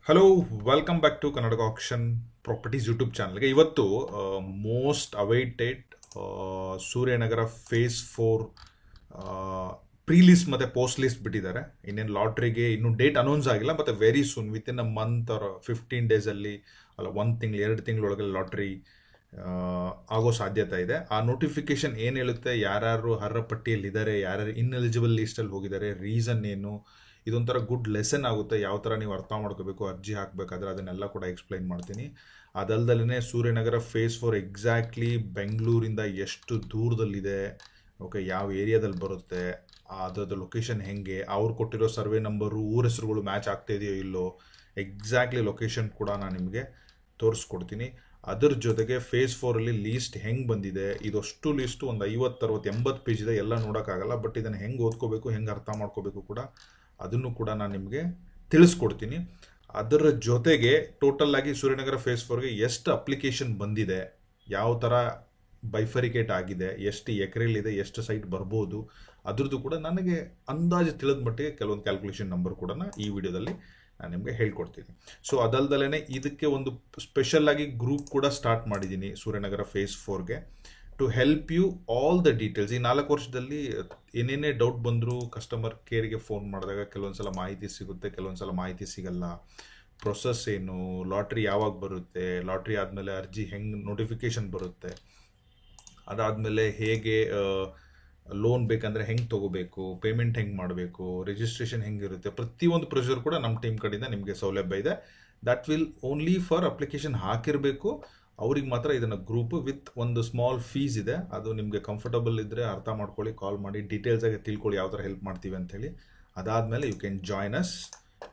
Hello, welcome back to Karnataka action properties YouTube ಚಾನಲ್ಗೆ. ಇವತ್ತು most awaited Suryanagar phase 4 pre list ಮತ್ತು post list ಬಿಟ್ಟಿದ್ದಾರೆ. ಇನ್ನೇನು ಲಾಟ್ರಿಗೆ ಇನ್ನೂ ಡೇಟ್ ಅನೌನ್ಸ್ ಆಗಿಲ್ಲ, ಮತ್ತು very soon within a month or 15 ಡೇಸಲ್ಲಿ ಅಲ್ಲ 1 ತಿಂಗಳು 2 ತಿಂಗಳೊಳಗೆ ಲಾಟ್ರಿ ಆಗೋ ಸಾಧ್ಯತೆ ಇದೆ. ಆ ನೋಟಿಫಿಕೇಶನ್ ಏನು ಹೇಳುತ್ತೆ, ಯಾರ್ಯಾರು ಅರ್ಹ ಪಟ್ಟಿಯಲ್ಲಿದ್ದಾರೆ, ಯಾರ್ಯಾರು ಇನ್ಎಲಿಜಿಬಲ್ ಲಿಸ್ಟಲ್ಲಿ ಹೋಗಿದ್ದಾರೆ, ರೀಸನ್ ಏನು, ಇದೊಂಥರ ಗುಡ್ ಲೆಸನ್ ಆಗುತ್ತೆ. ಯಾವ ಥರ ನೀವು ಅರ್ಥ ಮಾಡ್ಕೋಬೇಕು ಅರ್ಜಿ ಹಾಕಬೇಕಾದ್ರೆ ಅದನ್ನೆಲ್ಲ ಕೂಡ ಎಕ್ಸ್ಪ್ಲೈನ್ ಮಾಡ್ತೀನಿ. ಅದಲ್ದಲೇ ಸೂರ್ಯನಗರ ಫೇಸ್ 4 ಎಕ್ಸಾಕ್ಟ್ಲಿ ಬೆಂಗಳೂರಿಂದ ಎಷ್ಟು ದೂರದಲ್ಲಿದೆ, ಓಕೆ, ಯಾವ ಏರಿಯಾದಲ್ಲಿ ಬರುತ್ತೆ, ಅದರದ್ದು ಲೊಕೇಶನ್ ಹೆಂಗೆ, ಅವ್ರು ಕೊಟ್ಟಿರೋ ಸರ್ವೆ ನಂಬರು ಊರ ಹೆಸರುಗಳು ಮ್ಯಾಚ್ ಆಗ್ತಾಯಿದೆಯೋ ಇಲ್ಲೋ, ಎಕ್ಸಾಕ್ಟ್ಲಿ ಲೊಕೇಶನ್ ಕೂಡ ನಾನು ನಿಮಗೆ ತೋರಿಸ್ಕೊಡ್ತೀನಿ. ಅದರ ಜೊತೆಗೆ ಫೇಸ್ 4 ಲೀಸ್ಟ್ ಹೆಂಗೆ ಬಂದಿದೆ, ಇದಷ್ಟು ಲೀಸ್ಟು ಒಂದು 50, 60, 80 ಪೇಜ್ ಇದೆ, ಎಲ್ಲ ನೋಡೋಕ್ಕಾಗಲ್ಲ. ಬಟ್ ಇದನ್ನು ಹೆಂಗೆ ಓದ್ಕೋಬೇಕು, ಹೆಂಗೆ ಅರ್ಥ ಮಾಡ್ಕೋಬೇಕು ಕೂಡ ಅದನ್ನು ಕೂಡ ನಾನು ನಿಮಗೆ ತಿಳಿಸ್ಕೊಡ್ತೀನಿ. ಅದರ ಜೊತೆಗೆ ಟೋಟಲ್ ಆಗಿ ಸೂರ್ಯನಗರ ಫೇಸ್ 4ಗೆ ಎಷ್ಟು ಅಪ್ಲಿಕೇಶನ್ ಬಂದಿದೆ, ಯಾವ ಥರ ಬೈಫರಿಕೇಟ್ ಆಗಿದೆ, ಎಷ್ಟು ಎಕರೆಲಿದೆ, ಎಷ್ಟು ಸೈಟ್ ಬರ್ಬೋದು, ಅದ್ರದ್ದು ಕೂಡ ನನಗೆ ಅಂದಾಜು ತಿಳಿದ ಮಟ್ಟಿಗೆ ಕೆಲವೊಂದು ಕ್ಯಾಲ್ಕುಲೇಷನ್ ನಂಬರ್ ಕೂಡ ಈ ವಿಡಿಯೋದಲ್ಲಿ ನಾನು ನಿಮಗೆ ಹೇಳ್ಕೊಡ್ತೀನಿ. ಸೊ ಅದಲ್ದಲೇ ಇದಕ್ಕೆ ಒಂದು ಸ್ಪೆಷಲ್ ಆಗಿ ಗ್ರೂಪ್ ಕೂಡ ಸ್ಟಾರ್ಟ್ ಮಾಡಿದ್ದೀನಿ ಸೂರ್ಯನಗರ ಫೇಸ್ 4ಗೆ, to help you all the details. ಈ 4 ವರ್ಷದಲ್ಲಿ ಏನೇನೇ ಡೌಟ್ ಬಂದರೂ ಕಸ್ಟಮರ್ ಕೇರ್ಗೆ ಫೋನ್ ಮಾಡಿದಾಗ ಕೆಲವೊಂದು ಸಲ ಮಾಹಿತಿ ಸಿಗುತ್ತೆ, ಕೆಲವೊಂದು ಸಲ ಮಾಹಿತಿ ಸಿಗಲ್ಲ. ಪ್ರೊಸೆಸ್ ಏನು, ಲಾಟ್ರಿ ಯಾವಾಗ ಬರುತ್ತೆ, ಲಾಟ್ರಿ ಆದಮೇಲೆ ಅರ್ಜಿ ಹೆಂಗೆ ನೋಟಿಫಿಕೇಷನ್ ಬರುತ್ತೆ, ಅದಾದಮೇಲೆ ಹೇಗೆ ಲೋನ್ ಬೇಕಂದರೆ ಹೆಂಗೆ ತೊಗೋಬೇಕು, ಪೇಮೆಂಟ್ ಹೆಂಗೆ ಮಾಡಬೇಕು, ರಿಜಿಸ್ಟ್ರೇಷನ್ ಹೆಂಗಿರುತ್ತೆ, ಪ್ರತಿಯೊಂದು ಪ್ರೊಸೀಜರ್ ಕೂಡ ನಮ್ಮ ಟೀಮ್ ಕಡೆಯಿಂದ ನಿಮಗೆ ಸೌಲಭ್ಯ ಇದೆ. That will only for application ಹಾಕಿರಬೇಕು ಅವ್ರಿಗೆ ಮಾತ್ರ ಇದನ್ನು ಗ್ರೂಪ್ ವಿತ್ ಒಂದು ಸ್ಮಾಲ್ ಫೀಸ್ ಇದೆ. ಅದು ನಿಮಗೆ ಕಂಫರ್ಟಬಲ್ ಇದ್ದರೆ ಅರ್ಥ ಮಾಡ್ಕೊಳ್ಳಿ, ಕಾಲ್ ಮಾಡಿ ಡೀಟೇಲ್ಸಾಗಿ ತಿಳ್ಕೊಳ್ಳಿ ಯಾವ ಥರ ಹೆಲ್ಪ್ ಮಾಡ್ತೀವಿ ಅಂಥೇಳಿ. ಅದಾದಮೇಲೆ you can join us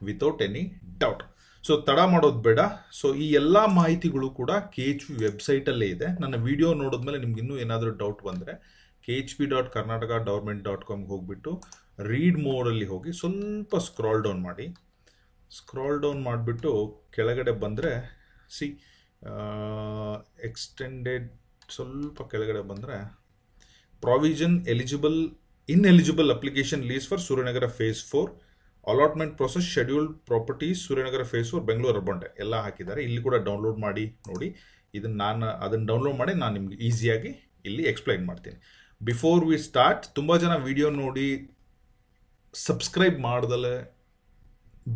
without any doubt. So ತಡ ಮಾಡೋದು ಬೇಡ. ಸೊ ಈ ಎಲ್ಲ ಮಾಹಿತಿಗಳು ಕೂಡ KHP ವೆಬ್ಸೈಟಲ್ಲೇ ಇದೆ. ನನ್ನ ವಿಡಿಯೋ ನೋಡಿದ್ಮೇಲೆ ನಿಮ್ಗೆ ಇನ್ನೂ ಏನಾದರೂ ಡೌಟ್ ಬಂದರೆ khp.karnataka.government.com ಹೋಗಿಬಿಟ್ಟು ರೀಡ್ ಮೋಡಲ್ಲಿ ಹೋಗಿ ಸ್ವಲ್ಪ ಸ್ಕ್ರಾಲ್ ಡೌನ್ ಮಾಡಿಬಿಟ್ಟು ಕೆಳಗಡೆ ಬಂದರೆ ಎಕ್ಸ್ಟೆಂಡೆಡ್ ಸ್ವಲ್ಪ ಕೆಳಗಡೆ ಬಂದರೆ provision ineligible application list for Suryanagar phase 4 allotment process scheduled properties Suryanagar phase 4 Bengaluru urban ಎಲ್ಲ ಹಾಕಿದ್ದಾರೆ. ಇಲ್ಲಿ ಕೂಡ ಡೌನ್ಲೋಡ್ ಮಾಡಿ ನೋಡಿ. ಅದನ್ನು ಡೌನ್ಲೋಡ್ ಮಾಡಿ ನಾನು ನಿಮ್ಗೆ ಈಸಿಯಾಗಿ ಇಲ್ಲಿ ಎಕ್ಸ್ಪ್ಲೈನ್ ಮಾಡ್ತೀನಿ. ಬಿಫೋರ್ ವಿ ಸ್ಟಾರ್ಟ್, ತುಂಬ ಜನ ವಿಡಿಯೋ ನೋಡಿ ಸಬ್ಸ್ಕ್ರೈಬ್ ಮಾಡ್ದಲೆ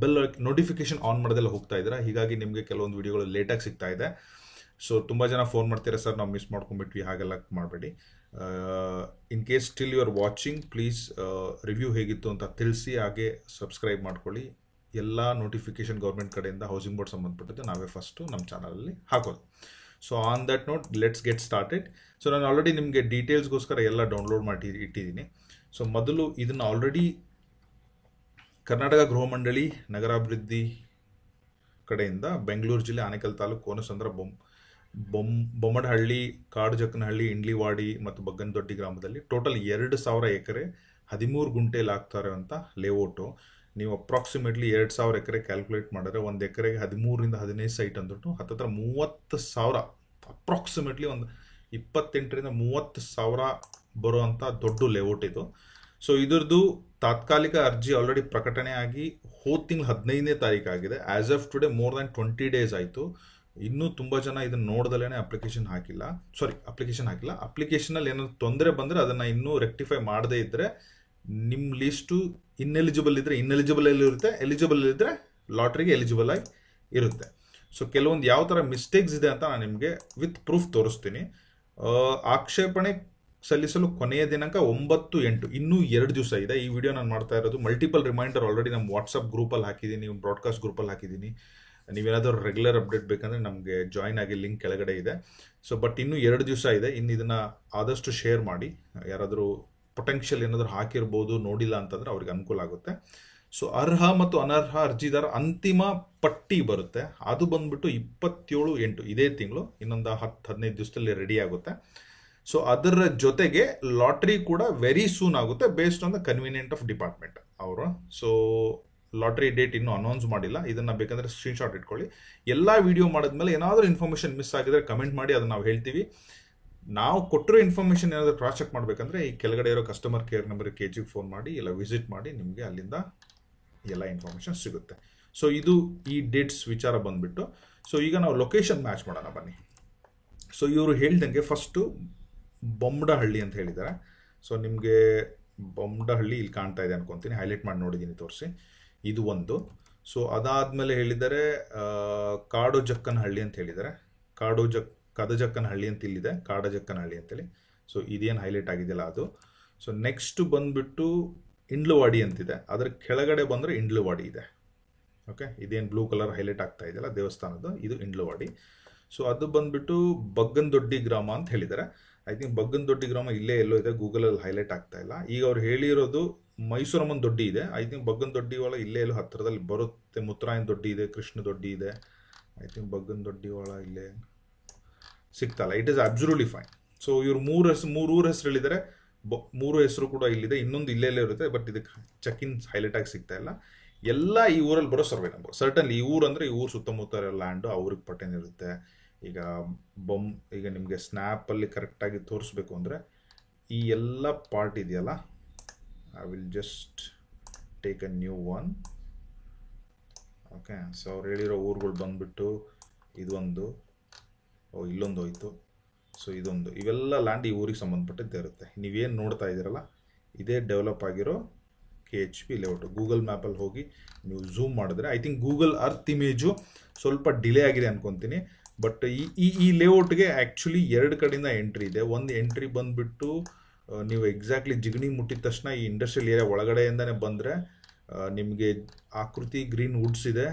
ಬೆಲ್ ನೋಟಿಫಿಕೇಶನ್ ಆನ್ ಮಾಡೋದೆಲ್ಲ ಹೋಗ್ತಾ ಇದ್ದೀರಾ. ಹೀಗಾಗಿ ನಿಮಗೆ ಕೆಲವೊಂದು ವಿಡಿಯೋಗಳು ಲೇಟಾಗಿ ಸಿಗ್ತಾ ಇದೆ. ಸೊ ತುಂಬ ಜನ ಫೋನ್ ಮಾಡ್ತೀರಾ, ಸರ್ ನಾವು ಮಿಸ್ ಮಾಡ್ಕೊಂಡ್ಬಿಟ್ವಿ, ಹಾಗೆಲ್ಲ ಮಾಡಬೇಡಿ. In case still you are watching, please review ಹೇಗಿತ್ತು ಅಂತ ತಿಳಿಸಿ, ಹಾಗೆ ಸಬ್ಸ್ಕ್ರೈಬ್ ಮಾಡ್ಕೊಳ್ಳಿ. ಎಲ್ಲ ನೋಟಿಫಿಕೇಶನ್ ಗೌರ್ಮೆಂಟ್ ಕಡೆಯಿಂದ ಹೌಸಿಂಗ್ ಬೋರ್ಡ್ ಸಂಬಂಧಪಟ್ಟಿದ್ದು ನಾವೇ ಫಸ್ಟು ನಮ್ಮ ಚಾನಲಲ್ಲಿ ಹಾಕೋದು. So on that note let's get started. So ನಾನು ಆಲ್ರೆಡಿ ನಿಮಗೆ ಡೀಟೇಲ್ಸ್ಗೋಸ್ಕರ ಎಲ್ಲ ಡೌನ್ಲೋಡ್ ಮಾಡಿ ಇಟ್ಟಿದ್ದೀನಿ. ಸೊ ಮೊದಲು ಇದನ್ನು ಆಲ್ರೆಡಿ ಕರ್ನಾಟಕ ಗೃಹ ಮಂಡಳಿ ನಗರಾಭಿವೃದ್ಧಿ ಕಡೆಯಿಂದ ಬೆಂಗಳೂರು ಜಿಲ್ಲೆ ಆನೇಕಲ್ ತಾಲೂಕು ಕೋನಸಂದ್ರ ಬೊಮ್ಮಡಹಳ್ಳಿ, ಕಾಡುಜಕ್ಕನಹಳ್ಳಿ, ಇಂಡ್ಲಿವಾಡಿ ಮತ್ತು ಬಗ್ಗನದೊಡ್ಡಿ ಗ್ರಾಮದಲ್ಲಿ ಟೋಟಲ್ 2,000 ಎಕರೆ 13 ಗುಂಟೆಯಲ್ಲಿ ಆಗ್ತಾರೆ ಅಂತ ಲೇಔಟು. ನೀವು ಅಪ್ರಾಕ್ಸಿಮೇಟ್ಲಿ 2,000 ಎಕರೆ ಕ್ಯಾಲ್ಕುಲೇಟ್ ಮಾಡಿದ್ರೆ ಒಂದು ಎಕರೆಗೆ 13ರಿಂದ 15 ಸೈಟ್ ಅಂದ್ಬಿಟ್ಟು ಹತ್ತಿರ 30,000, ಅಪ್ರಾಕ್ಸಿಮೇಟ್ಲಿ ಒಂದು 28ರಿಂದ 30,000 ಬರುವಂಥ ದೊಡ್ಡ ಲೇಔಟ್ ಇದು. ಸೊ ಇದರದ್ದು ತಾತ್ಕಾಲಿಕ ಅರ್ಜಿ ಆಲ್ರೆಡಿ ಪ್ರಕಟಣೆ ಆಗಿ ಹೋದ ತಿಂಗಳು 15ನೇ ತಾರೀಕು ಆಗಿದೆ. As of today more than 20 days ಆಯಿತು. ಇನ್ನೂ ತುಂಬ ಜನ ಇದನ್ನು ನೋಡ್ದಲೇ ಅಪ್ಲಿಕೇಶನ್ ಹಾಕಿಲ್ಲ. ಅಪ್ಲಿಕೇಶನಲ್ಲಿ ಏನಾದ್ರು ತೊಂದರೆ ಬಂದರೆ ಅದನ್ನು ಇನ್ನೂ ರೆಕ್ಟಿಫೈ ಮಾಡದೇ ಇದ್ದರೆ ನಿಮ್ಮ ಲಿಸ್ಟು ಇನ್ಎಲಿಜಿಬಲ್ ಇದ್ದರೆ ಇನ್ಎಲಿಜಿಬಲ್ ಇರುತ್ತೆ, ಎಲಿಜಿಬಲ್ ಇದ್ದರೆ ಲಾಟ್ರಿಗೆ ಎಲಿಜಿಬಲ್ ಆಗಿ ಇರುತ್ತೆ. ಸೊ ಕೆಲವೊಂದು ಯಾವ ಥರ ಮಿಸ್ಟೇಕ್ಸ್ ಇದೆ ಅಂತ ನಾನು ನಿಮಗೆ ವಿತ್ ಪ್ರೂಫ್ ತೋರಿಸ್ತೀನಿ. ಆಕ್ಷೇಪಣೆ ಸಲ್ಲಿಸಲು ಕೊನೆಯ ದಿನಾಂಕ 9/8, ಇನ್ನೂ 2 ದಿವಸ ಇದೆ. ಈ ವಿಡಿಯೋ ನಾನು ಮಾಡ್ತಾ ಇರೋದು ಮಲ್ಟಿಪಲ್ ರಿಮೈಂಡರ್ ಆಲ್ರೆಡಿ ನಮ್ಮ ವಾಟ್ಸಪ್ ಗ್ರೂಪಲ್ಲಿ ಹಾಕಿದ್ದೀನಿ, ಬ್ರಾಡ್ಕಾಸ್ಟ್ ಗ್ರೂಪಲ್ಲಿ ಹಾಕಿದ್ದೀನಿ. ನೀವೇನಾದರೂ ರೆಗ್ಯುಲರ್ ಅಪ್ಡೇಟ್ ಬೇಕಂದರೆ ನಮಗೆ ಜಾಯ್ನ್ ಆಗಿ ಲಿಂಕ್ ಕೆಳಗಡೆ ಇದೆ. ಸೊ ಬಟ್ ಇನ್ನೂ 2 ದಿವಸ ಇದೆ. ಇನ್ನು ಇದನ್ನು ಆದಷ್ಟು ಶೇರ್ ಮಾಡಿ. ಯಾರಾದರೂ ಪೊಟೆನ್ಷಿಯಲ್ ಏನಾದರೂ ಹಾಕಿರ್ಬೋದು, ನೋಡಿಲ್ಲ ಅಂತಂದರೆ ಅವ್ರಿಗೆ ಅನುಕೂಲ ಆಗುತ್ತೆ. ಸೊ ಅರ್ಹ ಮತ್ತು ಅನರ್ಹ ಅರ್ಜಿದಾರ ಅಂತಿಮ ಪಟ್ಟಿ ಬರುತ್ತೆ. ಅದು ಬಂದ್ಬಿಟ್ಟು 27/8 ಇದೇ ತಿಂಗಳು, ಇನ್ನೊಂದು 10-15 ದಿವಸದಲ್ಲಿ ರೆಡಿ ಆಗುತ್ತೆ. ಸೊ ಅದರ ಜೊತೆಗೆ ಲಾಟ್ರಿ ಕೂಡ ವೆರಿ ಸೂನ್ ಆಗುತ್ತೆ, based on the convenient of department ಅವರು. ಸೊ ಲಾಟ್ರಿ ಡೇಟ್ ಇನ್ನೂ ಅನೌನ್ಸ್ ಮಾಡಿಲ್ಲ. ಇದನ್ನು ಬೇಕಂದರೆ ಸ್ಕ್ರೀನ್ಶಾಟ್ ಇಟ್ಕೊಳ್ಳಿ. ಎಲ್ಲ ವಿಡಿಯೋ ಮಾಡಿದ್ಮೇಲೆ ಏನಾದರೂ ಇನ್ಫಾರ್ಮೇಷನ್ ಮಿಸ್ ಆಗಿದ್ರೆ ಕಮೆಂಟ್ ಮಾಡಿ, ಅದನ್ನು ನಾವು ಹೇಳ್ತೀವಿ. ನಾವು ಕೊಟ್ಟಿರೋ ಇನ್ಫಾರ್ಮೇಷನ್ ಏನಾದರೂ ಕ್ರಾಸ್ ಚೆಕ್ ಮಾಡಬೇಕಂದ್ರೆ ಈ ಕೆಳಗಡೆ ಇರೋ ಕಸ್ಟಮರ್ ಕೇರ್ ನಂಬರ್ಗೆ KHP ಫೋನ್ ಮಾಡಿ ಇಲ್ಲ ವಿಸಿಟ್ ಮಾಡಿ, ನಿಮಗೆ ಅಲ್ಲಿಂದ ಎಲ್ಲ ಇನ್ಫಾರ್ಮೇಷನ್ ಸಿಗುತ್ತೆ. ಸೊ ಇದು ಈ ಡೇಟ್ಸ್ ವಿಚಾರ ಬಂದ್ಬಿಟ್ಟು. ಸೊ ಈಗ ನಾವು ಲೊಕೇಶನ್ ಮ್ಯಾಚ್ ಮಾಡೋಣ ಬನ್ನಿ. ಸೊ ಇವರು ಹೇಳ್ದಂಗೆ ಫಸ್ಟು ಬೊಮ್ಮಡಹಳ್ಳಿ ಅಂತ ಹೇಳಿದ್ದಾರೆ. ಸೊ ನಿಮಗೆ ಬೊಮ್ಮಡಹಳ್ಳಿ ಇಲ್ಲಿ ಕಾಣ್ತಾ ಇದೆ ಅನ್ಕೊತೀನಿ, ಹೈಲೈಟ್ ಮಾಡಿ ನೋಡಿದ್ದೀನಿ ತೋರಿಸಿ, ಇದು ಒಂದು. ಸೊ ಅದಾದಮೇಲೆ ಹೇಳಿದ್ದಾರೆ ಕಾಡೋಜಕ್ಕನಹಳ್ಳಿ ಅಂತ ಹೇಳಿದ್ದಾರೆ. ಕದಜಕ್ಕನಹಳ್ಳಿ ಅಂತ ಇಲ್ಲಿದೆ, ಕಾಡಜಕ್ಕನಹಳ್ಳಿ ಅಂತೇಳಿ. ಸೊ ಇದೇನು ಹೈಲೈಟ್ ಆಗಿದೆಯಲ್ಲ ಅದು. ಸೊ ನೆಕ್ಸ್ಟ್ ಬಂದ್ಬಿಟ್ಟು ಇಂಡ್ಲವಾಡಿ ಅಂತಿದೆ, ಅದರ ಕೆಳಗಡೆ ಬಂದರೆ ಇಂಡ್ಲವಾಡಿ ಇದೆ. ಓಕೆ, ಇದೇನು ಬ್ಲೂ ಕಲರ್ ಹೈಲೈಟ್ ಆಗ್ತಾ ಇದೆಯಲ್ಲ ದೇವಸ್ಥಾನದ್ದು, ಇದು ಇಂಡ್ಲವಾಡಿ. ಸೊ ಅದು ಬಂದ್ಬಿಟ್ಟು ಬಗ್ಗನದೊಡ್ಡಿ ಗ್ರಾಮ ಅಂತ ಹೇಳಿದ್ದಾರೆ. ಐ ಥಿಂಕ್ ಬಗ್ಗನದೊಡ್ಡಿ ಗ್ರಾಮ ಇಲ್ಲೇ ಎಲ್ಲೋ ಇದೆ, ಗೂಗಲಲ್ಲಿ ಹೈಲೈಟ್ ಆಗ್ತಾ ಇಲ್ಲ. ಈಗ ಅವ್ರು ಹೇಳಿರೋದು ಮೈಸೂರಮ್ಮನ ದೊಡ್ಡಿ ಇದೆ. ಐ ಥಿಂಕ್ ಬಗ್ಗನದೊಡ್ಡಿ ಒಳ ಇಲ್ಲೇ ಎಲ್ಲೋ ಹತ್ತಿರದಲ್ಲಿ ಬರುತ್ತೆ. ಮುತ್ತರಾಯನ ದೊಡ್ಡಿ ಇದೆ, ಕೃಷ್ಣ ದೊಡ್ಡಿ ಇದೆ. ಐ ಥಿಂಕ್ ಬಗ್ಗನದೊಡ್ಡಿ ಒಳ ಇಲ್ಲೇ ಸಿಗ್ತಲ್ಲ. It is absolutely fine. So ಇವ್ರು ಮೂರು ಊರ ಹೆಸರು ಹೇಳಿದ್ದಾರೆ, ಮೂರು ಹೆಸರು ಕೂಡ ಇಲ್ಲಿದೆ. ಇನ್ನೊಂದು ಇಲ್ಲೇ ಇರುತ್ತೆ, ಬಟ್ ಇದಕ್ಕೆ ಚೆಕ್ ಇನ್ ಹೈಲೈಟ್ ಆಗಿ ಸಿಗ್ತಾ ಇಲ್ಲ. ಎಲ್ಲ ಈ ಊರಲ್ಲಿ ಬರೋ ಸರ್ವೆ ನಂಬರ್. ಸರ್ಟನ್ಲಿ ಈ ಊರು ಅಂದರೆ ಈ ಊರು ಸುತ್ತಮುತ್ತ ಲ್ಯಾಂಡು ಅವ್ರಿಗೆ ಪಟ್ಟೇನ್ ಇರುತ್ತೆ. ಈಗ ನಿಮಗೆ ಸ್ನ್ಯಾಪಲ್ಲಿ ಕರೆಕ್ಟಾಗಿ ತೋರಿಸ್ಬೇಕು ಅಂದರೆ ಈ ಎಲ್ಲ ಪಾರ್ಟ್ ಇದೆಯಲ್ಲ, I will just take a new one. Okay, so ಅವ್ರು ಹೇಳಿರೋ ಊರುಗಳು ಬಂದ್ಬಿಟ್ಟು ಇದೊಂದು, ಇಲ್ಲೊಂದು ಹೋಯ್ತು, ಸೊ ಇದೊಂದು, ಇವೆಲ್ಲ ಲ್ಯಾಂಡ್ ಈ ಊರಿಗೆ ಸಂಬಂಧಪಟ್ಟಿದ್ದೇ ಇರುತ್ತೆ. ನೀವೇನು ನೋಡ್ತಾ ಇದ್ದೀರಲ್ಲ ಇದೇ ಡೆವಲಪ್ ಆಗಿರೋ KHP ಲೇಔಟು. ಗೂಗಲ್ ಮ್ಯಾಪಲ್ಲಿ ಹೋಗಿ ನೀವು ಝೂಮ್ ಮಾಡಿದ್ರೆ, I think Google earth image ಸ್ವಲ್ಪ ಡಿಲೇ ಆಗಿದೆ ಅನ್ಕೊತೀನಿ. ಬಟ್ ಈ ಲೇಔಟ್ಗೆ ಆ್ಯಕ್ಚುಲಿ 2 ಕಡೆಯಿಂದ ಎಂಟ್ರಿ ಇದೆ. ಒಂದು ಎಂಟ್ರಿ ಬಂದುಬಿಟ್ಟು ನೀವು ಎಕ್ಸಾಕ್ಟ್ಲಿ ಜಿಗಣಿ ಮುಟ್ಟಿದ ತಕ್ಷಣ ಈ ಇಂಡಸ್ಟ್ರಿಯಲ್ ಏರಿಯಾ ಒಳಗಡೆಯಿಂದನೇ ಬಂದರೆ ನಿಮಗೆ ಆಕೃತಿ ಗ್ರೀನ್ ವುಡ್ಸ್ ಇದೆ.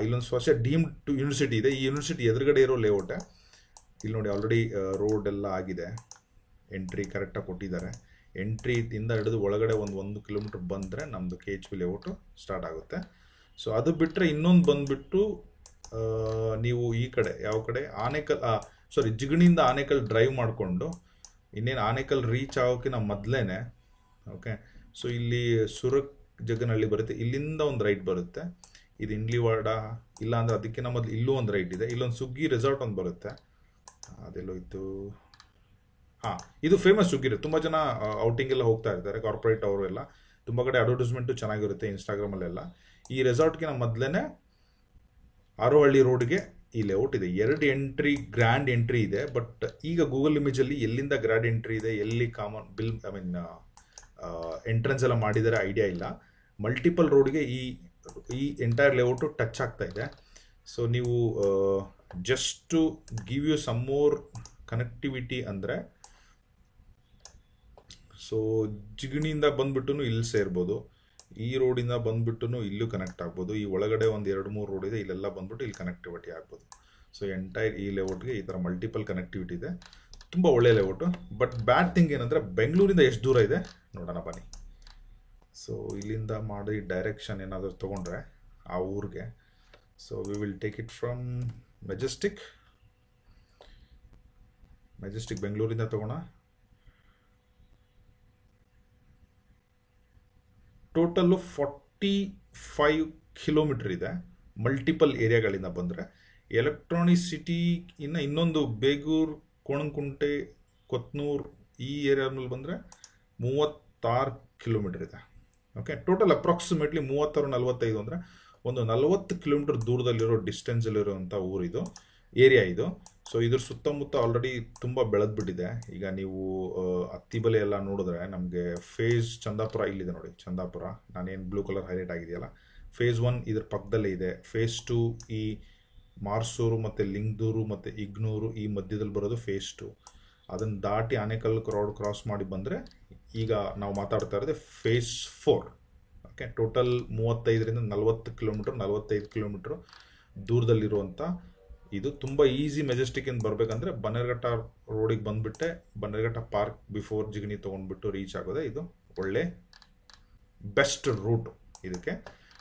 ಇಲ್ಲೊಂದು ಸ್ವಚ್ಛ ಡೀಮ್ಡ್ ಟು ಯೂನಿವರ್ಸಿಟಿ ಇದೆ. ಈ ಯೂನಿವರ್ಸಿಟಿ ಎದುರುಗಡೆ ಇರೋ ಲೇಔಟೆ. ಇಲ್ಲಿ ನೋಡಿ ಆಲ್ರೆಡಿ ರೋಡ್ ಎಲ್ಲ ಆಗಿದೆ, ಎಂಟ್ರಿ ಕರೆಕ್ಟಾಗಿ ಕೊಟ್ಟಿದ್ದಾರೆ. ಎಂಟ್ರಿಯಿಂದ ಹಿಡಿದು ಒಳಗಡೆ ಒಂದು 1 ಕಿಲೋಮೀಟ್ರ್ ಬಂದರೆ ನಮ್ಮದು KHP ಲೇಔಟು ಸ್ಟಾರ್ಟ್ ಆಗುತ್ತೆ. ಸೊ ಅದು ಬಿಟ್ಟರೆ ಇನ್ನೊಂದು ಬಂದುಬಿಟ್ಟು ನೀವು ಈ ಕಡೆ ಯಾವ ಕಡೆ ಜಿಗಣಿಯಿಂದ ಆನೇಕಲ್ ಡ್ರೈವ್ ಮಾಡಿಕೊಂಡು ಇನ್ನೇನು ಆನೇಕಲ್ ರೀಚ್ ಆಗೋಕ್ಕಿಂತ ಮೊದಲೇ, ಓಕೆ, ಸೊ ಇಲ್ಲಿ ಸುರಕ್ ಜಗನಹಳ್ಳಿ ಬರುತ್ತೆ, ಇಲ್ಲಿಂದ ಒಂದು ರೈಟ್ ಬರುತ್ತೆ. ಇದು ಇಂಡ್ಲಿವಾಡ, ಇಲ್ಲಾಂದ್ರೆ ಅದಕ್ಕಿಂತ ಮೊದಲು ಇಲ್ಲೂ ಒಂದು ರೈಟ್ ಇದೆ. ಇಲ್ಲೊಂದು ಸುಗ್ಗಿ ರೆಸಾರ್ಟ್ ಒಂದು ಬರುತ್ತೆ, ಅದೆಲ್ಲೋಯ್ತು. ಇದು ಫೇಮಸ್ ಸುಗ್ಗಿ. ತುಂಬ ಜನ ಔಟಿಂಗ್ ಎಲ್ಲ ಹೋಗ್ತಾ ಇರ್ತಾರೆ, ಕಾರ್ಪೊರೇಟ್ ಅವರು ಎಲ್ಲ. ತುಂಬ ಕಡೆ ಅಡ್ವರ್ಟೈಸ್ಮೆಂಟು ಚೆನ್ನಾಗಿರುತ್ತೆ ಇನ್ಸ್ಟಾಗ್ರಾಮಲ್ಲೆಲ್ಲ. ಈ ರೆಸಾರ್ಟ್ಗೆ ಮೊದಲೇ ಆರೋಹಳ್ಳಿ ರೋಡ್ಗೆ ಈ ಲೇಔಟ್ ಇದೆ. 2 ಎಂಟ್ರಿ, ಗ್ರ್ಯಾಂಡ್ ಎಂಟ್ರಿ ಇದೆ. ಬಟ್ ಈಗ ಗೂಗಲ್ ಇಮೇಜಲ್ಲಿ ಎಲ್ಲಿಂದ ಗ್ರ್ಯಾಂಡ್ ಎಂಟ್ರಿ ಇದೆ, ಎಲ್ಲಿ ಕಾಮನ್ ಎಂಟ್ರೆನ್ಸ್ ಎಲ್ಲ ಮಾಡಿದರೆ ಐಡಿಯಾ ಇಲ್ಲ. ಮಲ್ಟಿಪಲ್ ರೋಡ್ಗೆ ಈ ಎಂಟೈರ್ ಲೇಔಟು ಟಚ್ ಆಗ್ತಾ ಇದೆ. ಸೊ ನೀವು just to give you some more connectivity ಅಂದರೆ, ಸೊ ಜಿಗಣಿಯಿಂದ ಬಂದ್ಬಿಟ್ಟು ಇಲ್ಲಿ ಸೇರ್ಬೋದು, ಈ ರೋಡಿಂದ ಬಂದ್ಬಿಟ್ಟು ಇಲ್ಲೂ ಕನೆಕ್ಟ್ ಆಗ್ಬೋದು. ಈ ಒಳಗಡೆ ಒಂದು 2-3 ರೋಡ್ ಇದೆ, ಇಲ್ಲೆಲ್ಲ ಬಂದ್ಬಿಟ್ಟು ಇಲ್ಲಿ ಕನೆಕ್ಟಿವಿಟಿ ಆಗ್ಬೋದು. ಸೊ ಎಂಟೈರ್ ಈ ಲೇಔಟ್ಗೆ ಈ ಥರ ಮಲ್ಟಿಪಲ್ ಕನೆಕ್ಟಿವಿಟಿ ಇದೆ. ತುಂಬ ಒಳ್ಳೆಯ ಲೇಔಟು. ಬಟ್ ಬ್ಯಾಡ್ ಥಿಂಗ್ ಏನಂದರೆ ಬೆಂಗಳೂರಿಂದ ಎಷ್ಟು ದೂರ ಇದೆ ನೋಡೋಣ ಬನ್ನಿ. ಸೊ ಇಲ್ಲಿಂದ ಮಾಡಿ ಡೈರೆಕ್ಷನ್ ಏನಾದರೂ ತೊಗೊಂಡ್ರೆ ಆ ಊರಿಗೆ, so we will take it from Majestic ಬೆಂಗಳೂರಿಂದ ತೊಗೋಣ. ಟೋಟಲ್ಲು 45 ಕಿಲೋಮೀಟರ್ ಇದೆ. ಮಲ್ಟಿಪಲ್ ಏರಿಯಾಗಳಿಂದ ಬಂದರೆ ಎಲೆಕ್ಟ್ರಾನಿಕ್ ಸಿಟಿ ಇನ್ನೊಂದು ಬೇಗೂರು, ಕೋಣಂಕುಂಟೆ, ಕೊತ್ನೂರು ಈ ಏರಿಯಾ ಮೇಲೆ ಬಂದರೆ 36 ಕಿಲೋಮೀಟರ್ ಇದೆ. ಓಕೆ, ಟೋಟಲ್ ಅಪ್ರಾಕ್ಸಿಮೇಟ್ಲಿ 36-45 ಅಂದರೆ ಒಂದು 40 ಕಿಲೋಮೀಟರ್ ದೂರದಲ್ಲಿರೋ ಡಿಸ್ಟೆನ್ಸಲ್ಲಿರುವಂಥ ಊರಿದು, ಏರಿಯಾ ಇದು. ಸೊ ಇದ್ರ ಸುತ್ತಮುತ್ತ ಆಲ್ರೆಡಿ ತುಂಬ ಬೆಳೆದ್ಬಿಟ್ಟಿದೆ. ಈಗ ನೀವು ಅತ್ತಿಬಲೆ ಎಲ್ಲ ನೋಡಿದ್ರೆ ನಮಗೆ ಫೇಸ್ ಚಂದಾಪುರ ಇಲ್ಲಿದೆ ನೋಡಿ, ಚಂದಾಪುರ ನಾನೇನು ಬ್ಲೂ ಕಲರ್ ಹೈಲೈಟ್ ಆಗಿದೆಯಲ್ಲ, ಫೇಸ್ 1 ಇದ್ರ ಪಕ್ಕದಲ್ಲೇ ಇದೆ. ಫೇಸ್ 2 ಈ ಮಾರ್ಸೂರು ಮತ್ತು ಲಿಂಗದೂರು ಮತ್ತು ಇಗ್ನೂರು ಈ ಮಧ್ಯದಲ್ಲಿ ಬರೋದು ಫೇಸ್ 2. ಅದನ್ನು ದಾಟಿ ಆನೇಕಲ್ ರೋಡ್ ಕ್ರಾಸ್ ಮಾಡಿ ಬಂದರೆ ಈಗ ನಾವು ಮಾತಾಡ್ತಾ ಇರೋದು phase 4. Okay, total 35-40 kilometre, 45 kilometre ದೂರದಲ್ಲಿರುವಂಥ ಇದು. ತುಂಬ ಈಸಿ ಮೆಜೆಸ್ಟಿಕ್ಕಿಂದ ಬರಬೇಕಂದ್ರೆ ಬನ್ನೇರುಘಟ್ಟ ರೋಡಿಗೆ ಬಂದುಬಿಟ್ಟೆ ಬನ್ನೇರುಘಟ್ಟ ಪಾರ್ಕ್ ಬಿಫೋರ್ ಜಿಗಣಿ ತೊಗೊಂಡ್ಬಿಟ್ಟು ರೀಚ್ ಆಗೋದೆ ಇದು ಒಳ್ಳೆ ಬೆಸ್ಟ್ ರೂಟ್ ಇದಕ್ಕೆ.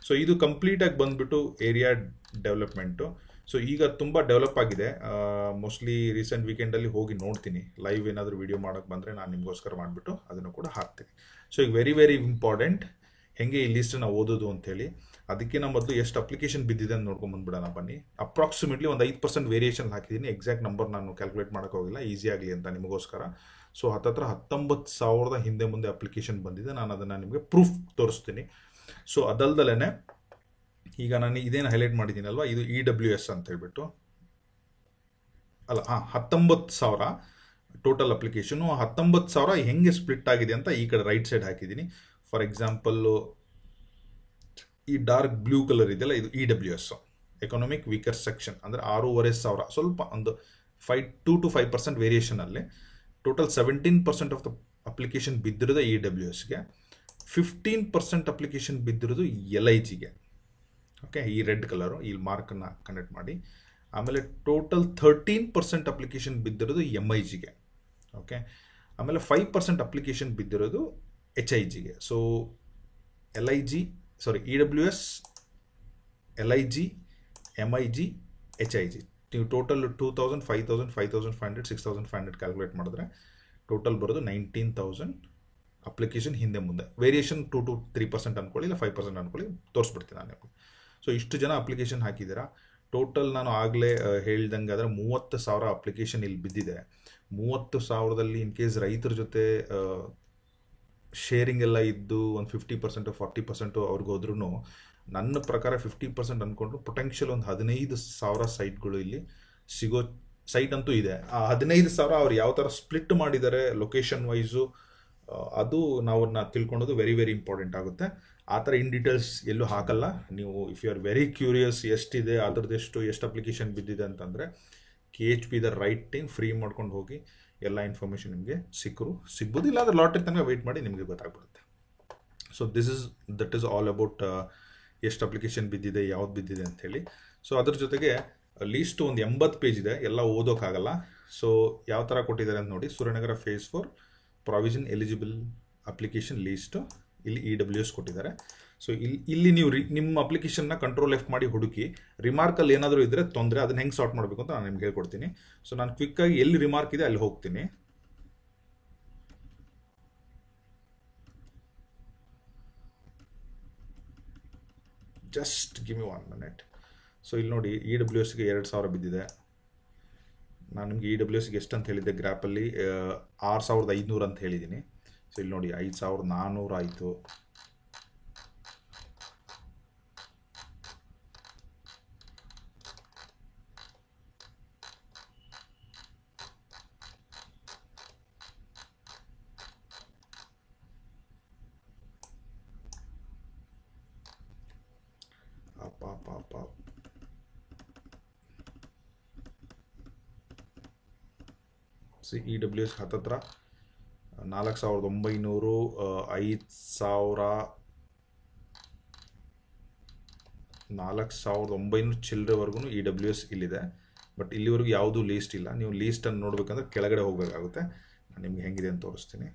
ಸೊ ಇದು ಕಂಪ್ಲೀಟಾಗಿ ಬಂದುಬಿಟ್ಟು ಏರಿಯಾ ಡೆವಲಪ್ಮೆಂಟು. ಸೊ ಈಗ ತುಂಬ ಡೆವಲಪ್ ಆಗಿದೆ. ಮೋಸ್ಟ್ಲಿ ರೀಸೆಂಟ್ ವೀಕೆಂಡಲ್ಲಿ ಹೋಗಿ ನೋಡ್ತೀನಿ, ಲೈವ್ ಏನಾದರೂ ವೀಡಿಯೋ ಮಾಡೋಕ್ಕೆ ಬಂದರೆ ನಾನು ನಿಮಗೋಸ್ಕರ ಮಾಡಿಬಿಟ್ಟು ಅದನ್ನು ಕೂಡ ಹಾಕ್ತೀನಿ. ಸೊ ಈಗ ವೆರಿ ಇಂಪಾರ್ಟೆಂಟ್ ಹೇಗೆ ಈ ಲಿಸ್ಟನ್ನು ಓದೋದು ಅಂಥೇಳಿ. ಅದಕ್ಕಿಂತ ಮೊದಲು ಎಷ್ಟು ಅಪ್ಲಿಕೇಶನ್ ಬಿದ್ದಿದೆ ಅಂತ ನೋಡ್ಕೊಂಬಂದ್ಬಿಡೋಣ ಬನ್ನಿ. ಅಪ್ರಾಕ್ಸಿಮೇಟ್ಲಿ ಒಂದು 5% ವೇರಿಯೇಷನ್ ಹಾಕಿದ್ದೀನಿ. ಎಕ್ಸಾಕ್ಟ್ ನಂಬರ್ ನಾನು ಕ್ಯಾಲ್ಕುಲೇಟ್ ಮಾಡೋಕ್ಕೋಗಿಲ್ಲ, ಈಸಿ ಆಗಲಿ ಅಂತ ನಿಮಗೋಸ್ಕರ. ಸೊ ಹತ್ತತ್ರ 19,000 ಹಿಂದೆ ಮುಂದೆ ಅಪ್ಲಿಕೇಶನ್ ಬಂದಿದೆ. ನಾನು ಅದನ್ನು ನಿಮಗೆ ಪ್ರೂಫ್ ತೋರಿಸ್ತೀನಿ. ಸೊ ಅದಲ್ದಲೇ ಈಗ ನಾನು ಇದೇನು ಹೈಲೈಟ್ ಮಾಡಿದ್ದೀನಲ್ವ, ಇದು EWS ಅಂತ ಹೇಳ್ಬಿಟ್ಟು ಅಲ್ಲ, 19,000 ಟೋಟಲ್ ಅಪ್ಲಿಕೇಶನು. 19,000 ಹೆಂಗೆ ಸ್ಪ್ಲಿಟ್ ಆಗಿದೆ ಅಂತ ಈ ಕಡೆ ರೈಟ್ ಸೈಡ್ ಹಾಕಿದ್ದೀನಿ. ಫಾರ್ ಎಕ್ಸಾಂಪಲ್ಲು ಈ ಡಾರ್ಕ್ ಬ್ಲೂ ಕಲರ್ ಇದೆಯಲ್ಲ, ಇದು EWS ಎಕನಾಮಿಕ್ ವೀಕರ್ ಸೆಕ್ಷನ್, ಅಂದರೆ 6,500, ಸ್ವಲ್ಪ ಒಂದು 2 to 5% ವೇರಿಯೇಷನಲ್ಲಿ ಟೋಟಲ್ 17% ಆಫ್ ದ ಅಪ್ಲಿಕೇಶನ್ ಬಿದ್ದಿರೋದು EWSಗೆ, 15% ಅಪ್ಲಿಕೇಶನ್ ಬಿದ್ದಿರೋದು LIGಗೆ. ಓಕೆ, ಈ ರೆಡ್ ಕಲರು ಈ ಮಾರ್ಕನ್ನು ಕನೆಕ್ಟ್ ಮಾಡಿ. ಆಮೇಲೆ ಟೋಟಲ್ 13% ಅಪ್ಲಿಕೇಶನ್ ಬಿದ್ದಿರೋದು MIGಗೆ. ಓಕೆ, ಆಮೇಲೆ 5% ಅಪ್ಲಿಕೇಶನ್ ಬಿದ್ದಿರೋದು HIGಗೆ. So EWS, LIG, MIG, HIG ನೀವು ಟೋಟಲ್ 2,000, 5,000, 5,500, 6,500 ಕ್ಯಾಲ್ಕುಲೇಟ್ ಮಾಡಿದ್ರೆ ಟೋಟಲ್ ಬರೋದು 19,000 ಅಪ್ಲಿಕೇಶನ್ ಹಿಂದೆ ಮುಂದೆ. ವೇರಿಯೇಷನ್ 2 to 3% ಅಂದ್ಕೊಳ್ಳಿ, ಇಲ್ಲ 5% ಅಂದ್ಕೊಳ್ಳಿ, ತೋರಿಸ್ಬಿಡ್ತೀನಿ ನಾನು ನಿಮಗೆ. ಸೊ ಇಷ್ಟು ಜನ ಅಪ್ಲಿಕೇಶನ್ ಹಾಕಿದ್ದೀರಾ. ಟೋಟಲ್ ನಾನು ಆಗಲೇ ಹೇಳ್ದಂಗೆ ಆದರೆ 30,000 ಅಪ್ಲಿಕೇಶನ್ ಇಲ್ಲಿ ಬಿದ್ದಿದೆ. 30,000ದಲ್ಲಿ ಇನ್ ಕೇಸ್ ರೈತರ ಜೊತೆ ಶೇರಿಂಗ್ ಎಲ್ಲ ಇದ್ದು ಒಂದು 50% 40% ಅವ್ರಿಗೆ ಹೋದ್ರೂ, ನನ್ನ ಪ್ರಕಾರ 50% ಅಂದ್ಕೊಂಡ್ರು ಪೊಟೆನ್ಷಿಯಲ್ ಒಂದು 15,000 ಸೈಟ್ಗಳು ಇಲ್ಲಿ ಸಿಗೋ ಸೈಟ್ ಅಂತೂ ಇದೆ. ಆ 15,000 ಅವ್ರು ಯಾವ ಥರ ಸ್ಪ್ಲಿಟ್ ಮಾಡಿದ್ದಾರೆ ಲೊಕೇಶನ್ ವೈಸು, ಅದು ನಾವು ತಿಳ್ಕೊಳ್ಳೋದು ವೆರಿ ವೆರಿ ಇಂಪಾರ್ಟೆಂಟ್ ಆಗುತ್ತೆ. ಆ ಥರ ಇನ್ ಡೀಟೇಲ್ಸ್ ಎಲ್ಲೂ ಹಾಕಲ್ಲ. ನೀವು if you are very curious ಎಷ್ಟಿದೆ, ಅದರದ್ದೆಷ್ಟು ಎಷ್ಟು ಅಪ್ಲಿಕೇಶನ್ ಬಿದ್ದಿದೆ ಅಂತಂದರೆ KHP the right time free ಮಾಡ್ಕೊಂಡು ಹೋಗಿ ಎಲ್ಲ ಇನ್ಫಾರ್ಮೇಷನ್ ನಿಮಗೆ ಸಿಗ್ಬೋದು. ಇಲ್ಲ ಅಂದರೆ ಲಾಟ್ರಿ ತನಕ ವೆಯ್ಟ್ ಮಾಡಿ ನಿಮಗೆ ಗೊತ್ತಾಗ್ಬಿಡುತ್ತೆ. So that is all about ಎಷ್ಟು ಅಪ್ಲಿಕೇಶನ್ ಬಿದ್ದಿದೆ, ಯಾವ್ದು ಬಿದ್ದಿದೆ ಅಂಥೇಳಿ. ಸೊ ಅದ್ರ ಜೊತೆಗೆ ಲೀಸ್ಟ್ ಒಂದು 80 ಪೇಜ್ ಇದೆ, ಎಲ್ಲ ಓದೋಕ್ಕಾಗಲ್ಲ. ಸೊ ಯಾವ ಥರ ಕೊಟ್ಟಿದ್ದಾರೆ ಅಂತ ನೋಡಿ. Suryanagar phase 4 provision eligible application list ಇಲ್ಲಿ EWS ಕೊಟ್ಟಿದ್ದಾರೆ. ಸೊ ಇಲ್ಲಿ ನೀವು ನಿಮ್ಮ ಅಪ್ಲಿಕೇಶನ್ನ ಕಂಟ್ರೋಲ್ F ಮಾಡಿ ಹುಡುಕಿ, ರಿಮಾರ್ಕಲ್ಲಿ ಏನಾದರೂ ಇದ್ದರೆ ತೊಂದರೆ, ಅದನ್ನು ಹೆಂಗೆ ಸಾರ್ಟ್ ಮಾಡಬೇಕು ಅಂತ ನಾನು ನಿಮ್ಗೆ ಹೇಳ್ಕೊಡ್ತೀನಿ. ಸೊ ನಾನು ಕ್ವಿಕ್ಕಾಗಿ ಎಲ್ಲಿ ರಿಮಾರ್ಕ್ ಇದೆ ಅಲ್ಲಿ ಹೋಗ್ತೀನಿ. Just give me 1 minute. So ಇಲ್ಲಿ ನೋಡಿ EWSಗೆ 2,000 ಬಿದ್ದಿದೆ. ನಾನು ನಿಮಗೆ EWSಗೆ ಎಷ್ಟು ಅಂತ ಹೇಳಿದ್ದೆ ಗ್ರಾಪಲ್ಲಿ, 6,500 ಅಂತ ಹೇಳಿದ್ದೀನಿ. ಸೊ ಇಲ್ಲಿ ನೋಡಿ 5,400 ಆಯಿತು. EWS ಹತ್ತತ್ರ 4,900, 4,900 ಚಿಲ್ಲರೆವರೆಗೂ EWS ಇಲ್ಲಿದೆ. ಬಟ್ ಇಲ್ಲಿವರೆಗೂ ಯಾವುದೂ ಲೀಸ್ಟ್ ಇಲ್ಲ. ನೀವು ಲೀಸ್ಟನ್ನು ನೋಡಬೇಕಂದ್ರೆ ಕೆಳಗಡೆ ಹೋಗಬೇಕಾಗುತ್ತೆ. ನಾನು ನಿಮ್ಗೆ ಹೆಂಗಿದೆ ಅಂತ ತೋರಿಸ್ತೀನಿ.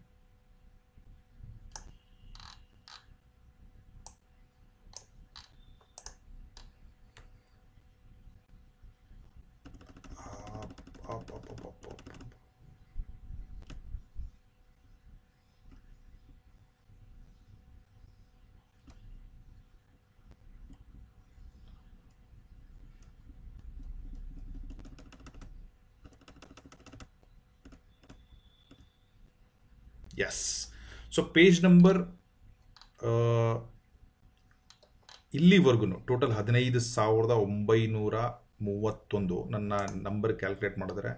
ಎಸ್. ಸೊ ಪೇಜ್ ನಂಬರ್ ಇಲ್ಲಿವರೆಗೂ ಟೋಟಲ್ 15,931. ನನ್ನ ನಂಬರ್ ಕ್ಯಾಲ್ಕುಲೇಟ್ ಮಾಡಿದ್ರೆ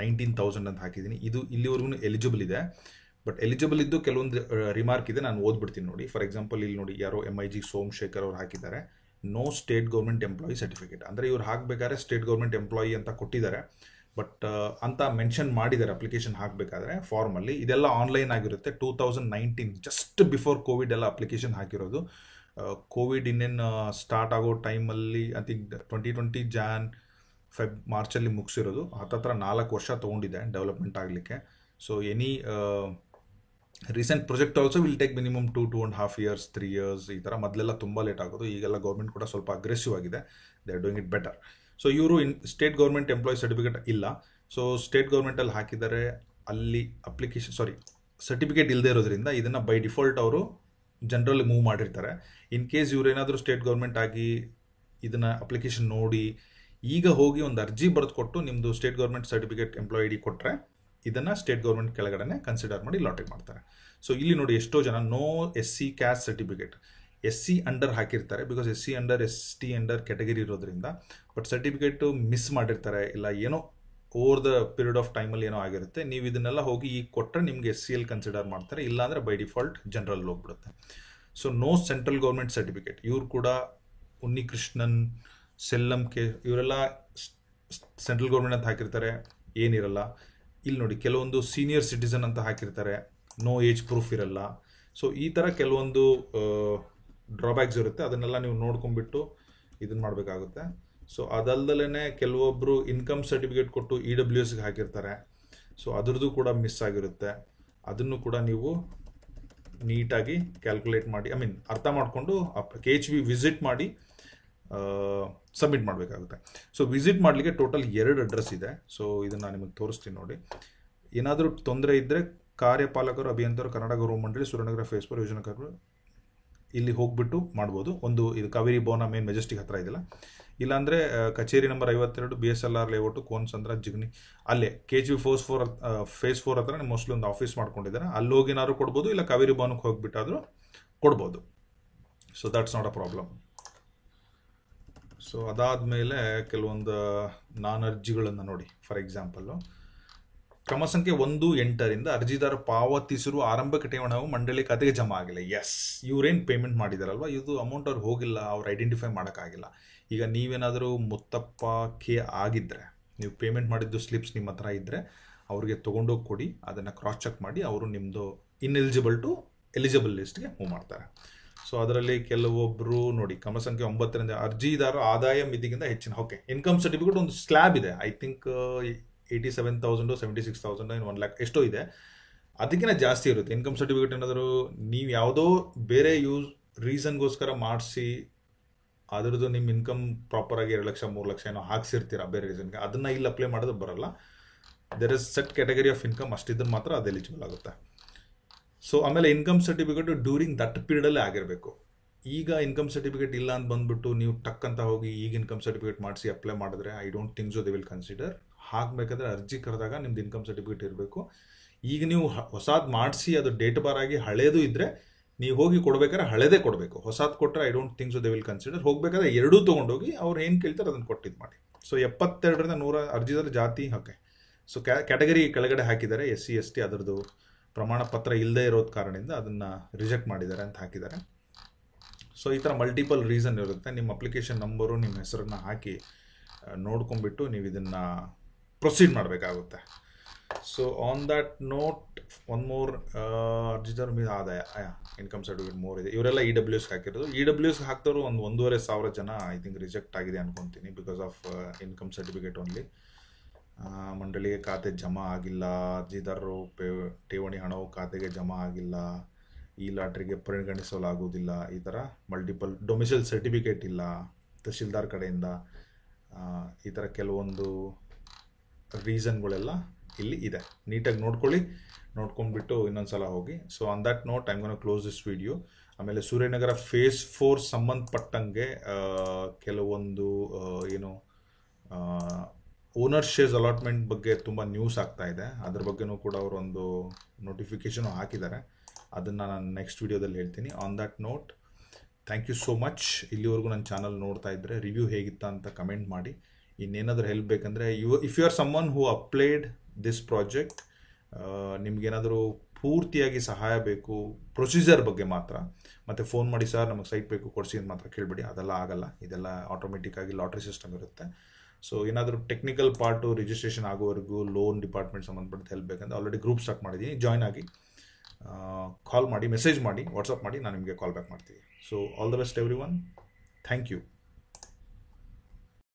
19,000 ಅಂತ ಹಾಕಿದ್ದೀನಿ. ಇದು ಇಲ್ಲಿವರೆಗೂ ಎಲಿಜಿಬಲ್ ಇದೆ. ಬಟ್ ಎಲಿಜಿಬಲ್ ಇದ್ದು ಕೆಲವೊಂದು ರಿಮಾರ್ಕ್ ಇದೆ, ನಾನು ಓದ್ಬಿಡ್ತೀನಿ ನೋಡಿ. ಫಾರ್ ಎಕ್ಸಾಂಪಲ್ ಇಲ್ಲಿ ನೋಡಿ, ಯಾರೋ MIG ಸೋಮಶೇಖರ್ ಅವ್ರು ಹಾಕಿದ್ದಾರೆ, no state government employee certificate. ಅಂದರೆ ಇವ್ರು ಹಾಕಬೇಕಾದ್ರೆ ಸ್ಟೇಟ್ ಗೌರ್ಮೆಂಟ್ ಎಂಪ್ಲಾಯಿ ಅಂತ ಕೊಟ್ಟಿದ್ದಾರೆ, ಬಟ್ ಅಂತ ಮೆನ್ಷನ್ ಮಾಡಿದ್ದಾರೆ ಅಪ್ಲಿಕೇಶನ್ ಹಾಕಬೇಕಾದ್ರೆ ಫಾರ್ಮಲ್ಲಿ. ಇದೆಲ್ಲ ಆನ್ಲೈನ್ ಆಗಿರುತ್ತೆ. 2019 ಜಸ್ಟ್ ಬಿಫೋರ್ ಕೋವಿಡ್ ಎಲ್ಲ ಅಪ್ಲಿಕೇಶನ್ ಹಾಕಿರೋದು. ಕೋವಿಡ್ ಇನ್ನೇನು ಸ್ಟಾರ್ಟ್ ಆಗೋ ಟೈಮಲ್ಲಿ ಐ ಥಿಂಕ್ 2020 Jan, Feb, ಮಾರ್ಚಲ್ಲಿ ಮುಗಿಸಿರೋದು. ಹತ್ತತ್ರ 4 ವರ್ಷ ತೊಗೊಂಡಿದೆ ಡೆವಲಪ್ಮೆಂಟ್ ಆಗಲಿಕ್ಕೆ. So any recent project also will take minimum 2.5 years, 3 years. ಈ ಥರ ಮೊದಲೆಲ್ಲ ತುಂಬ ಲೇಟ್ ಆಗೋದು. ಈಗೆಲ್ಲ ಗೌರ್ಮೆಂಟ್ ಕೂಡ ಸ್ವಲ್ಪ ಅಗ್ರೆಸಿವ್ ಆಗಿದೆ. They are doing it better. So ಇವರು ಸ್ಟೇಟ್ ಗೌರ್ಮೆಂಟ್ ಎಂಪ್ಲಾಯ್ ಸರ್ಟಿಫಿಕೇಟ್ ಇಲ್ಲ. ಸೊ ಸ್ಟೇಟ್ ಗೌರ್ಮೆಂಟಲ್ಲಿ ಹಾಕಿದ್ದಾರೆ, ಅಲ್ಲಿ ಸರ್ಟಿಫಿಕೇಟ್ ಇಲ್ಲದೆ ಇರೋದ್ರಿಂದ ಇದನ್ನು ಬೈ ಡಿಫಾಲ್ಟ್ ಅವರು ಜನರಲ್ ಮೂವ್ ಮಾಡಿರ್ತಾರೆ. ಇನ್ ಕೇಸ್ ಇವ್ರು ಏನಾದರೂ ಸ್ಟೇಟ್ ಗೌರ್ಮೆಂಟ್ ಆಗಿ ಇದನ್ನು ಅಪ್ಲಿಕೇಶನ್ ನೋಡಿ ಈಗ ಹೋಗಿ ಒಂದು ಅರ್ಜಿ ಬರೆದು ಕೊಟ್ಟು ನಿಮ್ಮದು state government certificate employee ID ಕೊಟ್ಟರೆ ಇದನ್ನು ಸ್ಟೇಟ್ ಗೌರ್ಮೆಂಟ್ ಕೆಳಗಡೆ ಕನ್ಸಿಡರ್ ಮಾಡಿ ಲಾಟ್ರಿ ಮಾಡ್ತಾರೆ. ಸೊ ಇಲ್ಲಿ ನೋಡಿ ಎಷ್ಟೋ ಜನ no SC caste certificate, SC under ಹಾಕಿರ್ತಾರೆ, because SC under ST under category ಇರೋದ್ರಿಂದ, ಬಟ್ ಸರ್ಟಿಫಿಕೇಟು ಮಿಸ್ ಮಾಡಿರ್ತಾರೆ, ಇಲ್ಲ ಏನೋ ಓವರ್ ದ ಪೀರಿಯಡ್ ಆಫ್ ಟೈಮಲ್ಲಿ ಏನೋ ಆಗಿರುತ್ತೆ. ನೀವು ಇದನ್ನೆಲ್ಲ ಹೋಗಿ ಈಗ ಕೊಟ್ಟರೆ ನಿಮಗೆ SCL ಕನ್ಸಿಡರ್ ಮಾಡ್ತಾರೆ, ಇಲ್ಲಾಂದರೆ ಬೈ ಡಿಫಾಲ್ಟ್ ಜನರಲ್ ಹೋಗ್ಬಿಡುತ್ತೆ. So no central government certificate, ಇವ್ರು ಕೂಡ ಉನ್ನಿಕೃಷ್ಣನ್, ಸೆಲ್ಲಂ ಕೆ, ಇವರೆಲ್ಲ ಸೆಂಟ್ರಲ್ ಗೌರ್ಮೆಂಟ್ ಅಂತ ಹಾಕಿರ್ತಾರೆ, ಏನಿರಲ್ಲ. ಇಲ್ಲಿ ನೋಡಿ ಕೆಲವೊಂದು ಸೀನಿಯರ್ ಸಿಟಿಸನ್ ಅಂತ ಹಾಕಿರ್ತಾರೆ, ನೋ ಏಜ್ ಪ್ರೂಫ್ ಇರಲ್ಲ. ಸೊ ಈ ಥರ ಕೆಲವೊಂದು ಡ್ರಾಬ್ಯಾಕ್ಸ್ ಇರುತ್ತೆ, ಅದನ್ನೆಲ್ಲ ನೀವು ನೋಡ್ಕೊಂಡ್ಬಿಟ್ಟು ಇದನ್ನು ಮಾಡಬೇಕಾಗುತ್ತೆ. ಸೊ ಅದಲ್ದಲೇ ಕೆಲವೊಬ್ಬರು ಇನ್ಕಮ್ ಸರ್ಟಿಫಿಕೇಟ್ ಕೊಟ್ಟು EWSಗೆ ಹಾಕಿರ್ತಾರೆ, ಸೊ ಅದ್ರದ್ದು ಕೂಡ ಮಿಸ್ ಆಗಿರುತ್ತೆ. ಅದನ್ನು ಕೂಡ ನೀವು ನೀಟಾಗಿ ಕ್ಯಾಲ್ಕುಲೇಟ್ ಮಾಡಿ, ಅರ್ಥ ಮಾಡಿಕೊಂಡು KHB ವಿಸಿಟ್ ಮಾಡಿ ಸಬ್ಮಿಟ್ ಮಾಡಬೇಕಾಗುತ್ತೆ. ಸೊ ವಿಸಿಟ್ ಮಾಡಲಿಕ್ಕೆ ಟೋಟಲ್ 2 ಅಡ್ರೆಸ್ ಇದೆ. ಸೊ ಇದನ್ನು ನಾನು ನಿಮಗೆ ತೋರಿಸ್ತೀನಿ ನೋಡಿ. ಏನಾದರೂ ತೊಂದರೆ ಇದ್ದರೆ ಕಾರ್ಯಪಾಲಕರು, ಅಭಿಯಂತರು, ಕರ್ನಾಟಕ ಗೃಹ ಮಂಡಳಿ, ಸೂರ್ಯನಗರ ಫೇಸ್ 4 ಯೋಜನಾಕಾರರು ಇಲ್ಲಿ ಹೋಗ್ಬಿಟ್ಟು ಮಾಡ್ಬೋದು. ಒಂದು ಇದು ಕಾವೇರಿ ಭವನ ಮೇನ್ ಮೆಜೆಸ್ಟಿಕ್ ಹತ್ರ ಇದೆಯಲ್ಲ, ಇಲ್ಲಾಂದರೆ ಕಚೇರಿ ನಂಬರ್ 52 BSLR ಲೇಔಟು, ಕೋನ್ಸಂದ್ರ, ಜಿಗಣಿ, ಅಲ್ಲೇ KHB ಫೇಸ್ 4 ಹತ್ರ ಮೋಸ್ಟ್ಲಿ ಒಂದು ಆಫೀಸ್ ಮಾಡ್ಕೊಂಡಿದ್ದಾರೆ, ಅಲ್ಲಿ ಹೋಗಿನಾದ್ರು ಕೊಡ್ಬೋದು, ಇಲ್ಲ ಕಾವೇರಿ ಭವನಕ್ಕೆ ಹೋಗ್ಬಿಟ್ಟಾದರೂ ಕೊಡ್ಬೋದು. So that's not a problem. So ಅದಾದಮೇಲೆ ಕೆಲವೊಂದು ಅರ್ಜಿಗಳನ್ನು ನೋಡಿ. ಫಾರ್ ಎಕ್ಸಾಂಪಲ್ಲು ಕ್ರಮ ಸಂಖ್ಯೆ 1-8 ಅರ್ಜಿದಾರ ಪಾವತಿಸಿರುವ ಆರಂಭಿಕ ಠೇವಣಿಯು ಮಂಡಳಿ ಖಾತೆಗೆ ಜಮಾ ಆಗಿಲ್ಲ. ಎಸ್, ಇವ್ರೇನು ಪೇಮೆಂಟ್ ಮಾಡಿದಾರಲ್ವ, ಇದು ಅಮೌಂಟ್ ಅವ್ರು ಹೋಗಿಲ್ಲ, ಅವ್ರು ಐಡೆಂಟಿಫೈ ಮಾಡೋಕ್ಕಾಗಿಲ್ಲ. ಈಗ ನೀವೇನಾದರೂ ಮುತ್ತಪ್ಪ ಕೆ ಆಗಿದ್ದರೆ, ನೀವು ಪೇಮೆಂಟ್ ಮಾಡಿದ್ದು ಸ್ಲಿಪ್ಸ್ ನಿಮ್ಮ ಹತ್ರ ಇದ್ದರೆ ಅವ್ರಿಗೆ ತೊಗೊಂಡೋಗಿ ಕೊಡಿ, ಅದನ್ನು ಕ್ರಾಸ್ ಚೆಕ್ ಮಾಡಿ ಅವರು ನಿಮ್ಮದು ಇನ್ಎಲಿಜಿಬಲ್ ಟು ಎಲಿಜಿಬಲ್ ಲಿಸ್ಟ್ಗೆ ಮೂವ್ ಮಾಡ್ತಾರೆ. ಸೊ ಅದರಲ್ಲಿ ಕೆಲವೊಬ್ಬರು ನೋಡಿ, ಕ್ರಮ ಸಂಖ್ಯೆ 9 ಅರ್ಜಿದಾರ ಆದಾಯ ಮಿತಿಗಿಂತ ಹೆಚ್ಚಿನ, ಓಕೆ, ಇನ್ಕಮ್ ಸರ್ಟಿಫಿಕೇಟ್ ಒಂದು ಸ್ಲ್ಯಾಬ್ ಇದೆ, ಐ ಥಿಂಕ್ 87,000 76,000 1 lakh ಎಷ್ಟೋ ಇದೆ, ಅದಕ್ಕಿಂತ ಜಾಸ್ತಿ ಇರುತ್ತೆ. ಇನ್ಕಮ್ ಸರ್ಟಿಫಿಕೇಟ್ ಏನಾದರೂ ನೀವು ಯಾವುದೋ ಬೇರೆ ರೀಸನ್ಗೋಸ್ಕರ ಮಾಡಿಸಿ ಅದರದ್ದು ನಿಮ್ಮ ಇನ್ಕಮ್ ಪ್ರಾಪರಾಗಿ 2 ಲಕ್ಷ 3 ಲಕ್ಷ ಏನೋ ಹಾಕ್ಸಿರ್ತೀರ ಬೇರೆ ರೀಸನ್ಗೆ, ಅದನ್ನು ಇಲ್ಲಿ ಅಪ್ಲೈ ಮಾಡೋದು ಬರಲ್ಲ. There is set category of income, ಅಷ್ಟಿದ್ದನ್ನು ಮಾತ್ರ ಅದು ಎಲಿಜಿಬಲ್ ಆಗುತ್ತೆ. ಸೊ ಆಮೇಲೆ ಇನ್ಕಮ್ ಸರ್ಟಿಫಿಕೇಟು ಡ್ಯೂರಿಂಗ್ ದಟ್ ಪೀರಿಯಡಲ್ಲೇ ಆಗಿರಬೇಕು. ಈಗ ಇನ್ಕಮ್ ಸರ್ಟಿಫಿಕೇಟ್ ಇಲ್ಲ ಅಂತ ಬಂದುಬಿಟ್ಟು ನೀವು ಟಕ್ ಅಂತ ಹೋಗಿ ಈಗ ಇನ್ಕಮ್ ಸರ್ಟಿಫಿಕೇಟ್ ಮಾಡಿಸಿ ಅಪ್ಲೈ ಮಾಡಿದ್ರೆ I don't think so they will consider. ಹಾಕಬೇಕಾದ್ರೆ ಅರ್ಜಿ ಕರೆದಾಗ ನಿಮ್ದು ಇನ್ಕಮ್ ಸರ್ಟಿಫಿಕೇಟ್ ಇರಬೇಕು. ಈಗ ನೀವು ಹೊಸಾದ್ ಮಾಡಿಸಿ ಅದು ಡೇಟ್ ಬಾರ್ ಆಗಿ ಹಳೇದು ಇದ್ದರೆ ನೀವು ಹೋಗಿ ಕೊಡಬೇಕಾದ್ರೆ ಹಳೇದೇ ಕೊಡಬೇಕು. ಹೊಸಾದ್ ಕೊಟ್ಟರೆ I don't think so they will consider. ಹೋಗಬೇಕಾದ್ರೆ ಎರಡೂ ತೊಗೊಂಡೋಗಿ ಅವ್ರು ಏನು ಕೇಳ್ತಾರೆ ಅದನ್ನು ಕೊಟ್ಟಿದ್ದು ಮಾಡಿ. ಸೊ 72ರಿಂದ 100 ಅರ್ಜಿದಾರ ಜಾತಿ, ಓಕೆ. ಸೊ ಕ್ಯಾಟಗರಿ ಕೆಳಗಡೆ ಹಾಕಿದ್ದಾರೆ, SC ST, ಅದರದ್ದು ಪ್ರಮಾಣ ಪತ್ರ ಇಲ್ಲದೆ ಇರೋದು ಕಾರಣದಿಂದ ಅದನ್ನು ರಿಜೆಕ್ಟ್ ಮಾಡಿದ್ದಾರೆ ಅಂತ ಹಾಕಿದ್ದಾರೆ. ಸೊ ಈ ಥರ ಮಲ್ಟಿಪಲ್ ರೀಸನ್ ಇರುತ್ತೆ. ನಿಮ್ಮ ಅಪ್ಲಿಕೇಶನ್ ನಂಬರು, ನಿಮ್ಮ ಹೆಸರನ್ನು ಹಾಕಿ ನೋಡ್ಕೊಂಡ್ಬಿಟ್ಟು ನೀವು ಇದನ್ನು ಪ್ರೊಸೀಡ್ ಮಾಡಬೇಕಾಗುತ್ತೆ. So on that note one more, ಅರ್ಜಿದಾರ ಮೇಲೆ ಆದಾಯ ಇನ್ಕಮ್ ಸರ್ಟಿಫಿಕೇಟ್ 3 ಇದೆ. ಇವರೆಲ್ಲ EWS ಹಾಕಿರೋದು. EWS ಹಾಕ್ದವರು 1,500 ಜನ ಐ ಥಿಂಕ್ ರಿಜೆಕ್ಟ್ ಆಗಿದೆ ಅನ್ಕೊತೀನಿ, because of income certificate only. ಮಂಡಳಿಗೆ ಖಾತೆ ಜಮಾ ಆಗಿಲ್ಲ, ಅರ್ಜಿದಾರರು ಠೇವಣಿ ಹಣವು ಖಾತೆಗೆ ಜಮಾ ಆಗಿಲ್ಲ, ಈ ಲಾಟ್ರಿಗೆ ಪರಿಗಣಿಸಲಾಗುವುದಿಲ್ಲ, ಈ ಥರ ಮಲ್ಟಿಪಲ್ ಡೊಮಿಸೈಲ್ ಸರ್ಟಿಫಿಕೇಟ್ ಇಲ್ಲ ತಹಶೀಲ್ದಾರ್ ಕಡೆಯಿಂದ, ಈ ಥರ ಕೆಲವೊಂದು ರೀಸನ್ಗಳೆಲ್ಲ ಇಲ್ಲಿ ಇದೆ. ನೀಟಾಗಿ ನೋಡ್ಕೊಳ್ಳಿ, ನೋಡ್ಕೊಂಡ್ಬಿಟ್ಟು ಇನ್ನೊಂದು ಸಲ ಹೋಗಿ. So on that note I am gonna close this video. ಆಮೇಲೆ ಸೂರ್ಯನಗರ ಫೇಸ್ 4 ಸಂಬಂಧಪಟ್ಟಂಗೆ ಕೆಲವೊಂದು ಏನು ಓನರ್ ಶೇರ್ಸ್ ಅಲಾಟ್ಮೆಂಟ್ ಬಗ್ಗೆ ತುಂಬ ನ್ಯೂಸ್ ಆಗ್ತಾ ಇದೆ. ಅದ್ರ ಬಗ್ಗೆನೂ ಕೂಡ ಅವರು ಒಂದು ನೋಟಿಫಿಕೇಶನು ಹಾಕಿದ್ದಾರೆ, ಅದನ್ನು ನಾನು ನೆಕ್ಸ್ಟ್ ವಿಡಿಯೋದಲ್ಲಿ ಹೇಳ್ತೀನಿ. On that note thank you so much. ಇಲ್ಲಿವರೆಗೂ ನನ್ನ ಚಾನಲ್ ನೋಡ್ತಾ ಇದ್ದರೆ ರಿವ್ಯೂ ಹೇಗಿತ್ತಾ ಅಂತ ಕಮೆಂಟ್ ಮಾಡಿ. ಇನ್ನೇನಾದರೂ ಹೆಲ್ಪ್ ಬೇಕಂದರೆ if you are someone who applied this project, ನಿಮಗೇನಾದರೂ ಪೂರ್ತಿಯಾಗಿ ಸಹಾಯ ಬೇಕು ಪ್ರೊಸೀಜರ್ ಬಗ್ಗೆ ಮಾತ್ರ, ಮತ್ತು ಫೋನ್ ಮಾಡಿ ಸರ್ ನಮಗೆ ಸೈಟ್ ಬೇಕು ಕೊಡಿಸಿ ಅಂತ ಮಾತ್ರ ಕೇಳಬೇಡಿ, ಅದೆಲ್ಲ ಆಗಲ್ಲ. ಇದೆಲ್ಲ ಆಟೋಮೆಟಿಕ್ಕಾಗಿ ಲಾಟ್ರಿ ಸಿಸ್ಟಮ್ ಇರುತ್ತೆ. ಸೊ ಏನಾದರೂ ಟೆಕ್ನಿಕಲ್ ಪಾರ್ಟು ರಿಜಿಸ್ಟ್ರೇಷನ್ ಆಗೋವರೆಗೂ ಲೋನ್ ಡಿಪಾರ್ಟ್ಮೆಂಟ್ ಸಂಬಂಧಪಟ್ಟ ಹೆಲ್ಪ್ ಬೇಕಂದ್ರೆ ಆಲ್ರೆಡಿ ಗ್ರೂಪ್ ಸ್ಟಾರ್ಟ್ ಮಾಡಿದ್ದೀನಿ, ಜಾಯ್ನ್ ಆಗಿ, ಕಾಲ್ ಮಾಡಿ, ಮೆಸೇಜ್ ಮಾಡಿ, ವಾಟ್ಸಪ್ ಮಾಡಿ, ನಾನು ನಿಮಗೆ ಕಾಲ್ ಬ್ಯಾಕ್ ಮಾಡ್ತೀನಿ. So all the best everyone. Thank you.